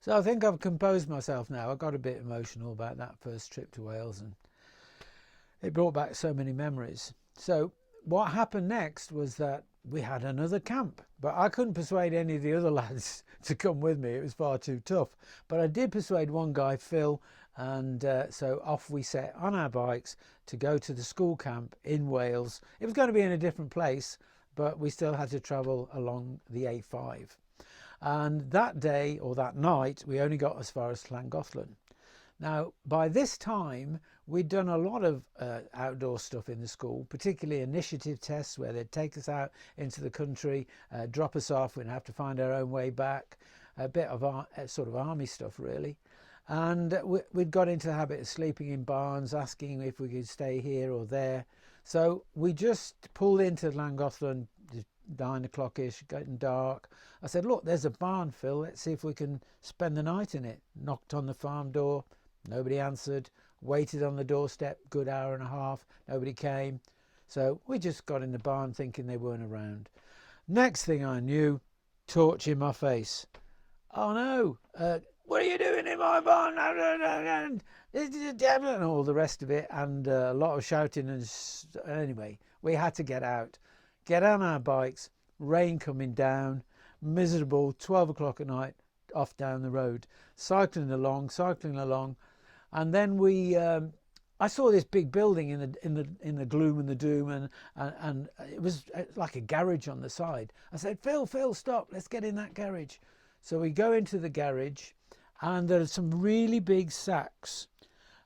So I think I've composed myself now. I got a bit emotional about that first trip to Wales, and it brought back so many memories. So what happened next was that we had another camp, but I couldn't persuade any of the other lads to come with me. It was far too tough. But I did persuade one guy, Phil, and so off we set on our bikes to go to the school camp in Wales. It was going to be in a different place, but we still had to travel along the A5. And that day, or that night, we only got as far as Llangollen. Now, by this time, we'd done a lot of outdoor stuff in the school, particularly initiative tests where they'd take us out into the country, drop us off, we'd have to find our own way back, a bit of sort of army stuff, really. And we'd got into the habit of sleeping in barns, asking if we could stay here or there. So we just pulled into Llangollen, 9 o'clock-ish, getting dark. I said, look, there's a barn, Phil, let's see if we can spend the night in it. Knocked on the farm door, nobody answered. Waited on the doorstep, good hour and a half, nobody came. So we just got in the barn thinking they weren't around. Next thing I knew, torch in my face. Oh no, what are you doing in my barn? And all the rest of it, and a lot of shouting. And anyway, we had to get out, get on our bikes, rain coming down, miserable, 12 o'clock at night, off down the road, cycling along. And then I saw this big building in the gloom and the doom, and it was like a garage on the side. I said, Phil, stop, let's get in that garage. So we go into the garage, and there are some really big sacks,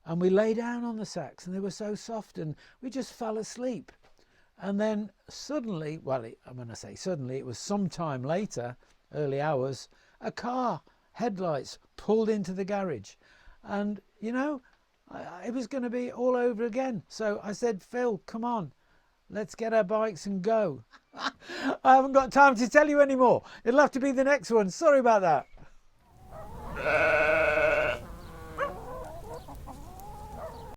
and we lay down on the sacks, and they were so soft, and we just fell asleep. And then suddenly, when I say suddenly, it was some time later, early hours, a car, headlights, pulled into the garage. And, it was going to be all over again. So I said, Phil, come on, let's get our bikes and go. I haven't got time to tell you anymore. It'll have to be the next one. Sorry about that.